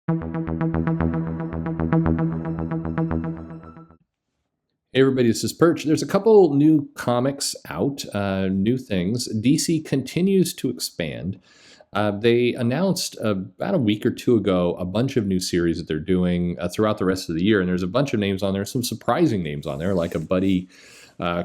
Hey everybody, this is Perch. There's a couple new comics out, new things. DC continues to expand. They announced about a week or two ago a bunch of new series that they're doing throughout the rest of the year, and there's a bunch of names on there, some surprising names on there, like a Buddy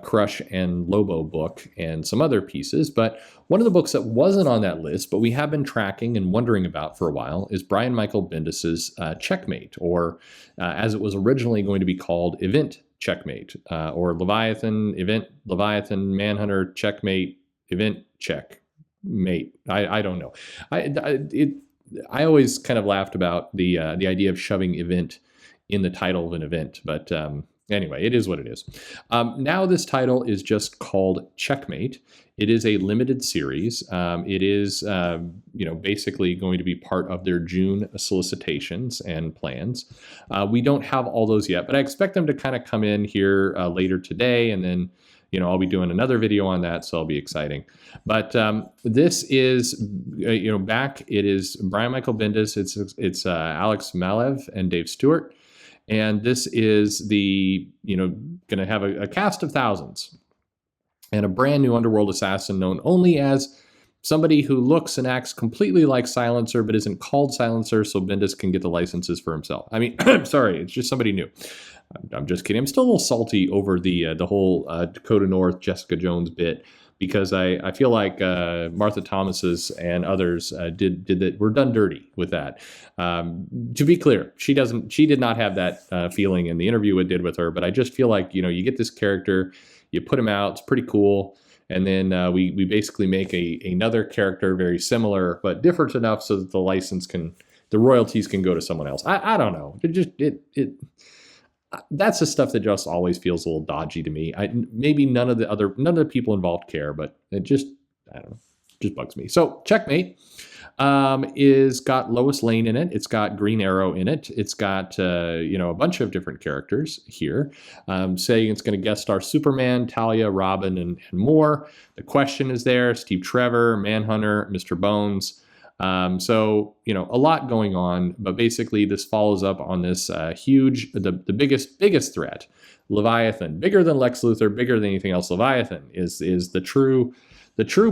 Crush and Lobo book and some other pieces. But one of the books that wasn't on that list, but we have been tracking and wondering about for a while, is Brian Michael Bendis's Checkmate, or as it was originally going to be called, Event Checkmate, or Leviathan, Event, Leviathan, Manhunter, Checkmate, Event, Checkmate. I don't know. I always kind of laughed about the idea of shoving event in the title of an event, but anyway, it is what it is. Now this title is just called Checkmate. It is a limited series. It is, basically going to be part of their June solicitations and plans. We don't have all those yet, but I expect them to kind of come in here later today, and then, I'll be doing another video on that, so it'll be exciting. But this is, back. It is Brian Michael Bendis. It's Alex Malev and Dave Stewart. And this is the, going to have a cast of thousands and a brand new underworld assassin known only as somebody who looks and acts completely like Silencer, but isn't called Silencer, so Bendis can get the licenses for himself. I mean, sorry, it's just somebody new. I'm just kidding. I'm still a little salty over the whole Dakota North, Jessica Jones bit, because I feel like Martha Thomas's and others did that, were done dirty with that. To be clear, she did not have that feeling in the interview it did with her, but I just feel like, you get this character, you put him out, it's pretty cool, and then we basically make another character very similar but different enough so that the royalties can go to someone else. I don't know. That's the stuff that just always feels a little dodgy to me. Maybe none of the people involved care, but it just, I don't know, just bugs me. So Checkmate is got Lois Lane in it. It's got Green Arrow in it. It's got a bunch of different characters here. Saying it's going to guest star Superman, Talia, Robin, and more. The Question is there. Steve Trevor, Manhunter, Mr. Bones. So, a lot going on, but basically this follows up on this huge, the biggest threat, Leviathan, bigger than Lex Luthor, bigger than anything else. Leviathan is the true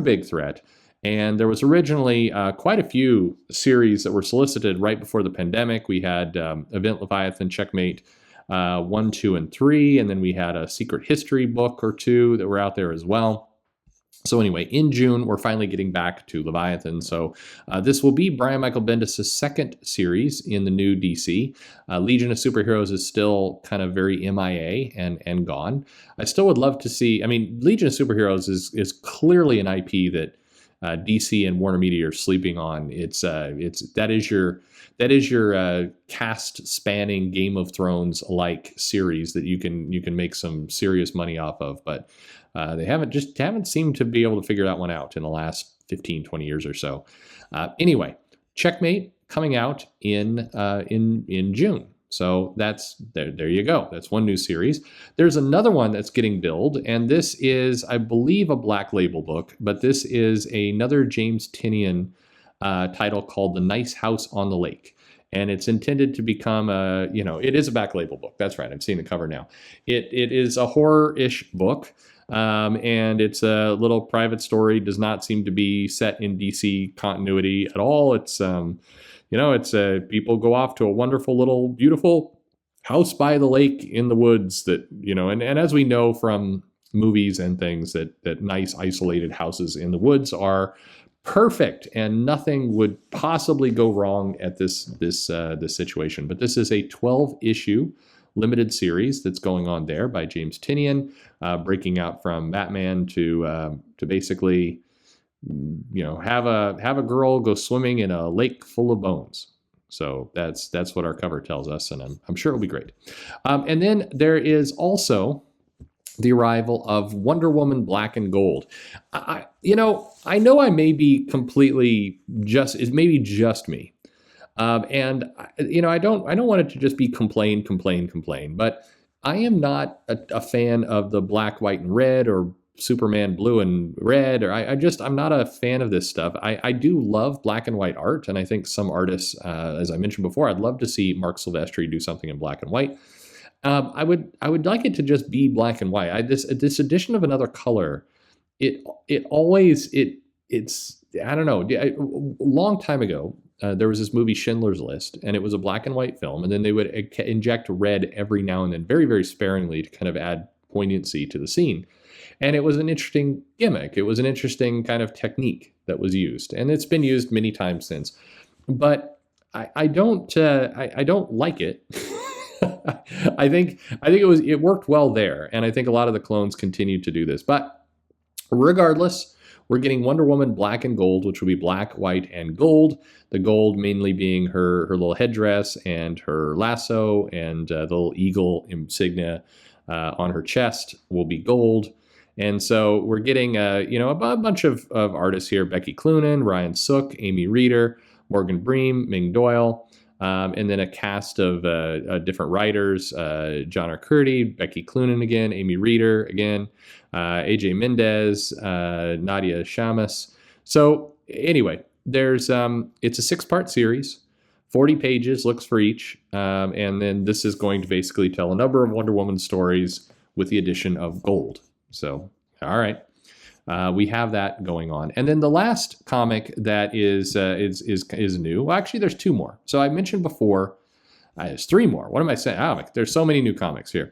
big threat. And there was originally quite a few series that were solicited right before the pandemic. We had Event Leviathan, Checkmate 1, 2, and 3, and then we had a Secret History book or two that were out there as well. So anyway, in June, we're finally getting back to Leviathan. So this will be Brian Michael Bendis' second series in the new DC. Legion of Superheroes is still kind of very MIA and gone. I still would love to see, Legion of Superheroes is clearly an IP that DC and Warner Media are sleeping on. That is your cast spanning Game of Thrones like series that you can make some serious money off of, but they haven't seemed to be able to figure that one out in the last 15, 20 years or so. Anyway, Checkmate coming out in June. So that's there you go. That's one new series. There's another one that's getting billed, and this is, I believe, a Black Label book, but this is another James Tynion title called The Nice House on the Lake. And it's intended to become it is a Black Label book. That's right. I'm seeing the cover now. It is a horror-ish book. And it's a little private story, does not seem to be set in DC continuity at all. It's, people go off to a wonderful little beautiful house by the lake in the woods that, and as we know from movies and things, that nice isolated houses in the woods are perfect and nothing would possibly go wrong at this situation. But this is a 12-issue limited series that's going on there by James Tynion, breaking out from Batman to basically, have a girl go swimming in a lake full of bones. So that's what our cover tells us, and I'm sure it'll be great. And then there is also the arrival of Wonder Woman Black and Gold. I know I may be completely it may be just me. And I don't want it to just be complain, but I am not a fan of the black, white, and red or Superman blue and red, or I'm not a fan of this stuff. I do love black and white art, and I think some artists, as I mentioned before, I'd love to see Mark Silvestri do something in black and white. I would like it to just be black and white. This addition of another color, it's I don't know. A long time ago, there was this movie Schindler's List, and it was a black and white film, and then they would inject red every now and then, very, very sparingly, to kind of add poignancy to the scene. And it was an interesting gimmick. It was an interesting kind of technique that was used, and it's been used many times since. But I don't like it. I think it worked well there, and I think a lot of the clones continued to do this. But regardless, we're getting Wonder Woman black and gold, which will be black, white, and gold. The gold mainly being her little headdress and her lasso, and the little eagle insignia on her chest will be gold. And so we're getting a bunch of artists here: Becky Cloonan, Ryan Sook, Amy Reeder, Morgan Bream, Ming Doyle. And then a cast of different writers: John Arcudi, Becky Cloonan again, Amy Reeder again, AJ Mendez, Nadia Shamas. So anyway, it's a 6-part series, 40 pages, looks for each, and then this is going to basically tell a number of Wonder Woman stories with the addition of gold. So all right. We have that going on. And then the last comic that is new. Well, actually, there's 2 more. So I mentioned before, there's 3 more. What am I saying? Oh, there's so many new comics here.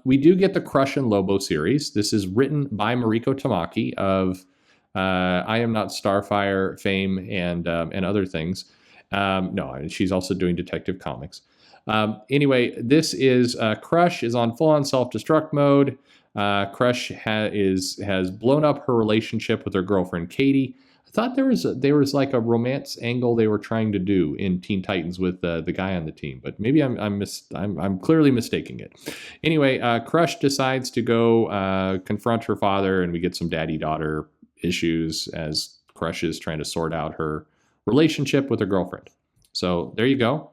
We do get the Crush and Lobo series. This is written by Mariko Tamaki of I Am Not Starfire fame and other things. No, she's also doing Detective Comics. Anyway, this is Crush is on full-on self-destruct mode. Crush has blown up her relationship with her girlfriend Katie. I thought there was like a romance angle they were trying to do in Teen Titans with the guy on the team, but maybe I'm clearly mistaking it. Anyway, Crush decides to go confront her father, and we get some daddy-daughter issues as Crush is trying to sort out her relationship with her girlfriend. So there you go.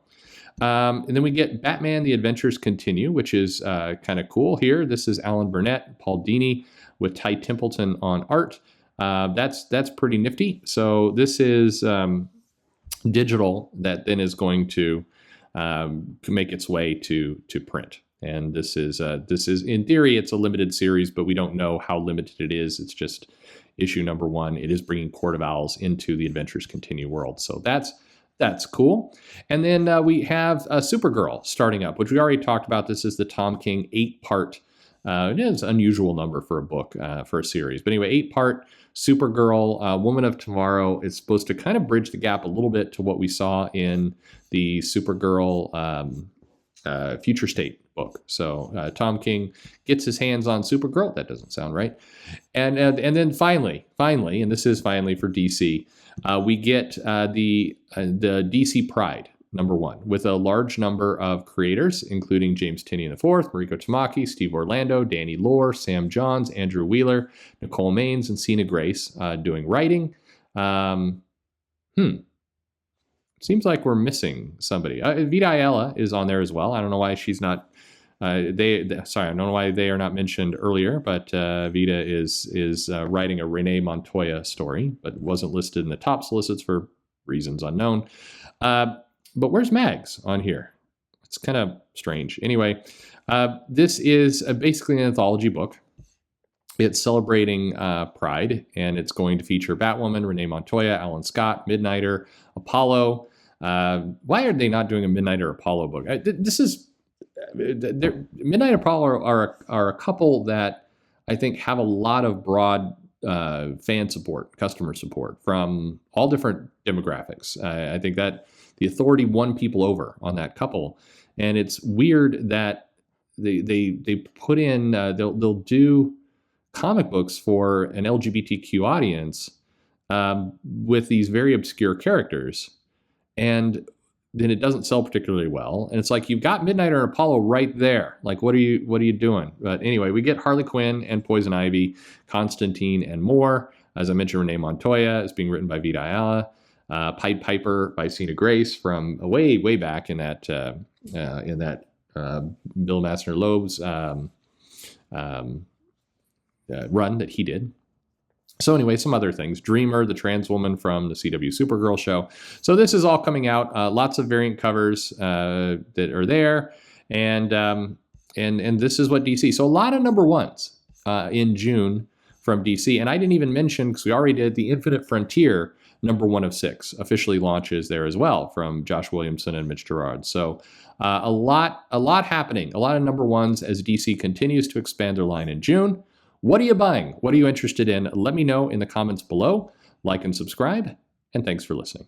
And then we get Batman: The Adventures Continue, which is kind of cool here. This is Alan Burnett, Paul Dini, with Ty Templeton on art. That's pretty nifty. So this is digital that then is going to make its way to print. And this is in theory, it's a limited series, but we don't know how limited it is. It's just issue number 1. It is bringing Court of Owls into the Adventures Continue world. So that's cool. And then we have Supergirl starting up, which we already talked about. This is the Tom King 8-part. It is an unusual number for a book, for a series. But anyway, 8-part Supergirl, Woman of Tomorrow. Is supposed to kind of bridge the gap a little bit to what we saw in the Supergirl Future State book. So Tom King gets his hands on Supergirl. That doesn't sound right. And then finally, and this is finally for DC, we get the DC Pride #1 with a large number of creators, including James Tynion IV, Mariko Tamaki, Steve Orlando, Danny Lore, Sam Johns, Andrew Wheeler, Nicole Maines, and Sina Grace doing writing. Seems like we're missing somebody. Vita Ayala is on there as well. I don't know why she's not. I don't know why they are not mentioned earlier, but Vita is writing a Renee Montoya story, but wasn't listed in the top solicits for reasons unknown. But where's Mags on here? It's kind of strange. Anyway, this is basically an anthology book. It's celebrating Pride, and it's going to feature Batwoman, Renee Montoya, Alan Scott, Midnighter, Apollo. Why are they not doing a Midnighter Apollo book? This is Midnight Apollo are a couple that I think have a lot of broad fan support, customer support from all different demographics. I think that the Authority won people over on that couple, and it's weird that they put in they'll do comic books for an LGBTQ audience with these very obscure characters, and then it doesn't sell particularly well. And it's like, you've got Midnighter and Apollo right there. Like, what are you doing? But anyway, we get Harley Quinn and Poison Ivy, Constantine, and more. As I mentioned, Renee Montoya is being written by Vita Ayala. Pied Piper by Sina Grace from way back in that Bill Nassner-Loeb's, run that he did. So anyway, some other things. Dreamer, the trans woman from the CW Supergirl show. So this is all coming out. Lots of variant covers that are there, and this is what DC. So a lot of number ones in June from DC, and I didn't even mention, because we already did, the Infinite Frontier number 1 of 6 officially launches there as well from Josh Williamson and Mitch Gerard. So a lot happening. A lot of number ones as DC continues to expand their line in June. What are you buying? What are you interested in? Let me know in the comments below. Like and subscribe, and thanks for listening.